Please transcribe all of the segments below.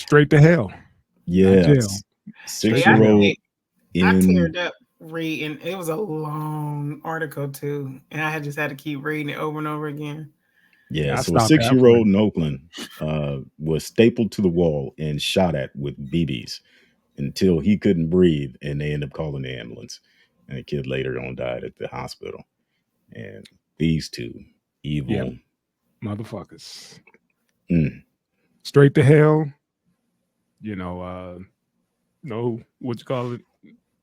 Straight to hell. Yeah, Jail. 6-year-old I in teared up reading. It was a long article too, and I just had to keep reading it over and over again. yeah. I So a stopped 6-year-old halfway. in Oakland was stapled to the wall and shot at with BBs until he couldn't breathe, and they ended up calling the ambulance. And the kid later on died at the hospital. And these two Yep. evil Motherfuckers. Mm. Straight to hell. You know, no, what you call it?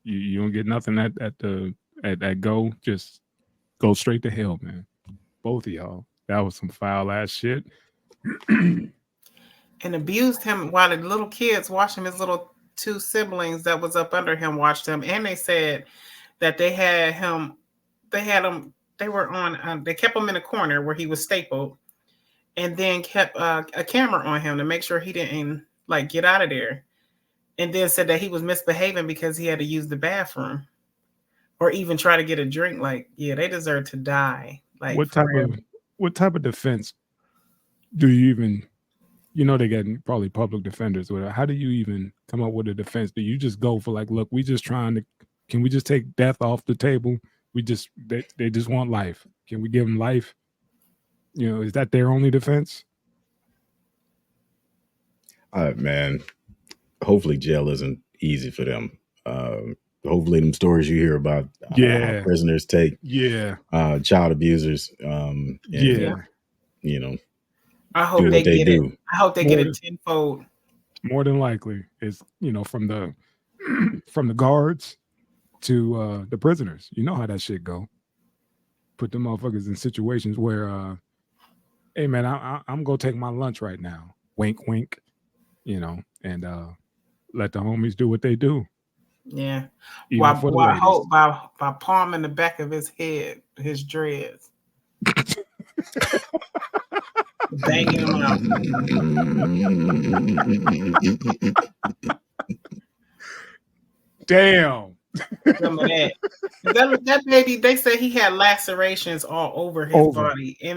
You don't get nothing at go. Just go straight to hell, man. Both of y'all. That was some foul ass shit. And abused him while the little kids watched him. His little two siblings that was up under him watched him, and they said that they had him. They were on. They kept him in a corner where he was stapled, and then kept a camera on him to make sure he didn't like get out of there. And then said that he was misbehaving because he had to use the bathroom or even try to get a drink. Like, yeah, they deserve to die. Like, what type of defense do you even? You know they get probably public defenders. Whatever. How do you even come up with a defense? Do you just go for like, look, we just trying to? Can we just take death off the table? They just want life. Can we give them life? You know, is that their only defense? Man, hopefully jail isn't easy for them. Hopefully them stories you hear about how prisoners take child abusers and, you know, I hope they get it. I hope they get it tenfold. More than likely, it's, you know, from the guards to the prisoners. You know how that shit go. Put the motherfuckers in situations where, hey man, I'm gonna take my lunch right now. Wink, wink. You know, and let the homies do what they do. Yeah. Even for the ladies. I hope by palming the back of his head, his dreads. Banging him out. Damn. Some of that baby, they said he had lacerations all over his body, his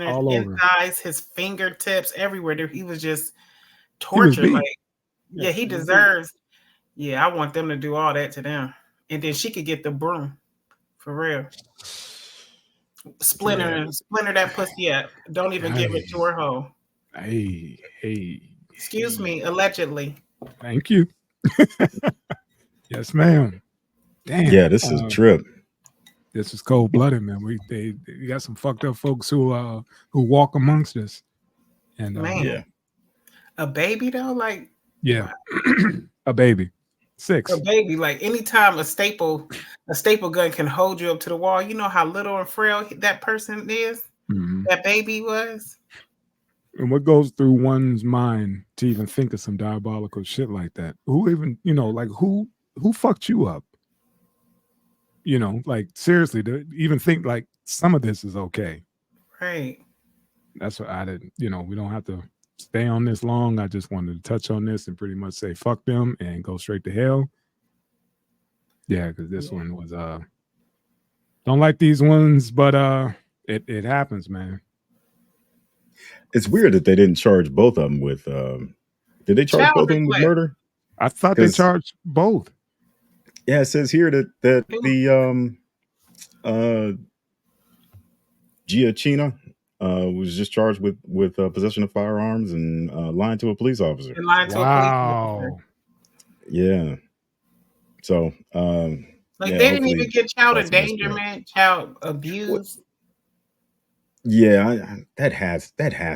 thighs, his fingertips, everywhere. He was just tortured. He deserves. Yeah, I want them to do all that to them, and then she could get the broom, for real. Splinter that pussy up. Don't even give it to her hoe. Hey. Excuse me, allegedly. Thank you. Yes, ma'am. Damn. Yeah, this is a trip. This is cold blooded, man. We got some fucked up folks who walk amongst us. And a baby though, like a baby. 6. A baby, like anytime a staple gun can hold you up to the wall, you know how little and frail that person is. Mm-hmm. That baby was. And what goes through one's mind to even think of some diabolical shit like that? Who even, you know, like who fucked you up? You know, like seriously, to even think like some of this is okay. Right. That's what I didn't, you know, we don't have to stay on this long. I just wanted to touch on this and pretty much say fuck them and go straight to hell. Yeah, because this one was don't like these ones, but it happens, man. It's weird that they didn't charge both of them with did they charge both of them with murder? I thought they charged both. Yeah, it says here that the Giacchina was just charged with possession of firearms and lying to a police officer. Wow. Yeah. So they didn't even get child endangerment, child abuse. Yeah, that has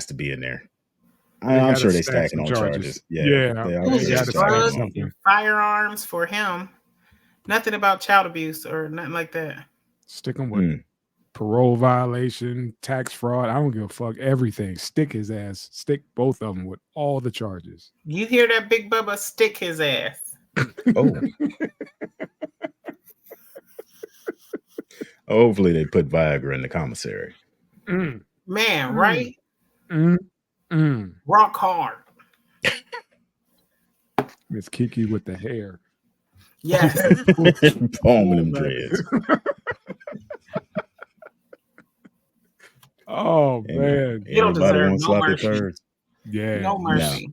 to be in there. I'm sure they're stacking on charges. Yeah. They got drugs and firearms for him. Nothing about child abuse or nothing like that. Stick him with parole violation, tax fraud. I don't give a fuck. Everything. Stick his ass. Stick both of them with all the charges. You hear that, Big Bubba? Stick his ass. Oh. Hopefully they put Viagra in the commissary. Man, right? Rock hard. Miss Kiki with the hair. Yes. Palming them dreads. Oh, man. You don't deserve no mercy. Thirds? Yeah. No mercy.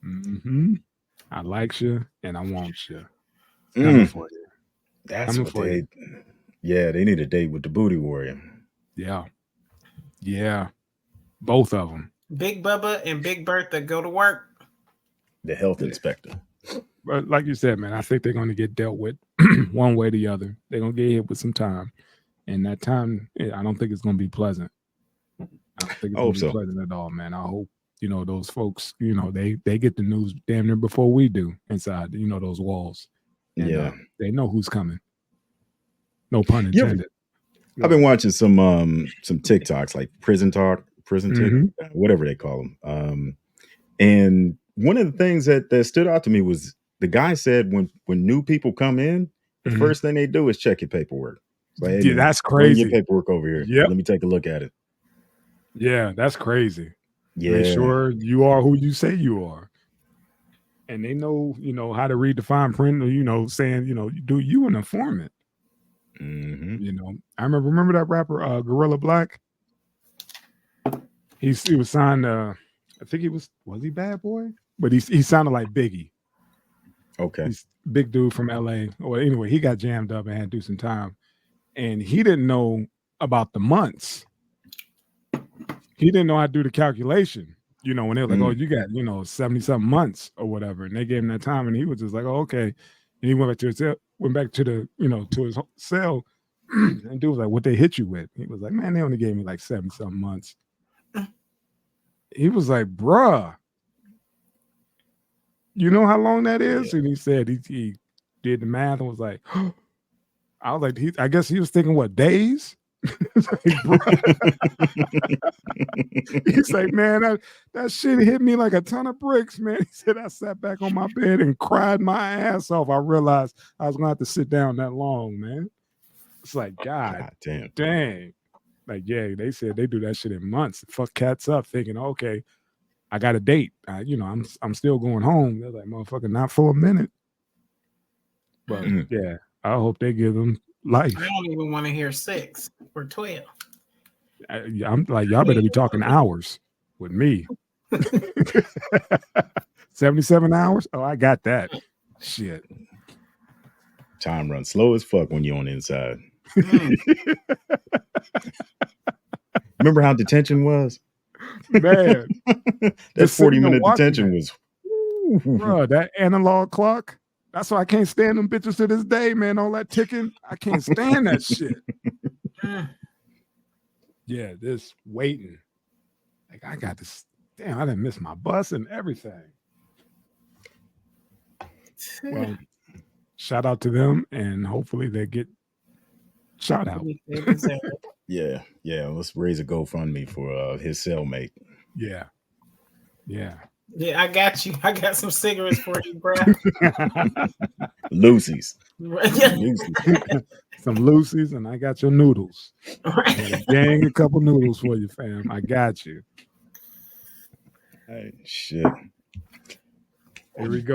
Mm-hmm. I like you and I want you. It's coming for you. That's coming what they. Yeah, they need a date with the booty warrior. Yeah, both of them. Big Bubba and Big Bertha go to work. The health inspector. But like you said, man, I think they're going to get dealt with one way or the other. They're going to get hit with some time, and that time, I don't think it's going to be pleasant. I don't think it's going to be pleasant at all, man. I hope those folks, they get the news damn near before we do inside, those walls. And, they know who's coming. No pun intended. I've been watching some TikToks like prison talk, whatever they call them. And one of the things that stood out to me was the guy said when new people come in, the first thing they do is check your paperwork. Like, hey, man, that's crazy. Bring your paperwork over here. Yep. Let me take a look at it. Yeah, that's crazy. Yeah. Make sure you are who you say you are. And they know, how to read the fine print, saying, do you an informant? I remember that rapper, Gorilla Black. He was signed, I think was he Bad Boy? But he sounded like Biggie. Okay. He's a big dude from LA. Or anyway, he got jammed up and had to do some time. And he didn't know about the months. He didn't know how to do the calculation. When they were like, oh, you got, 70-something months or whatever. And they gave him that time and he was just like, oh, okay. And he went back to his to his cell. And dude was like, what they hit you with? He was like, man, they only gave me like 70-something months. He was like, bruh, you know how long that is? Yeah. And he said he did the math and was like, I was like, I guess he was thinking, what, days? He's like, man, that shit hit me like a ton of bricks, man. He said, I sat back on my bed and cried my ass off. I realized I was going to have to sit down that long, man. It's like, God dang. Like, yeah, they said they do that shit in months. Fuck cats up thinking, okay, I got a date. I'm still going home. They're like, motherfucker, not for a minute. But yeah, I hope they give them life. I don't even want to hear 6 or 12. I'm like, y'all better be talking hours with me. 77 hours? Oh, I got that. Shit. Time runs slow as fuck when you're on the inside. Remember how detention was? Man. That 40-minute detention was. Bro, that analog clock. That's why I can't stand them bitches to this day, man. All that ticking. I can't stand that shit. Yeah, this waiting. Like, I got this. Damn, I didn't miss my bus and everything. Well, shout out to them, and hopefully they get shout out. Yeah. Let's raise a GoFundMe for his cellmate. Yeah. Yeah, I got you. I got some cigarettes for you, bro. Lucy's. Some Lucy's, and I got your noodles. Right. Gang a couple noodles for you, fam. I got you. Hey, shit. Here we go.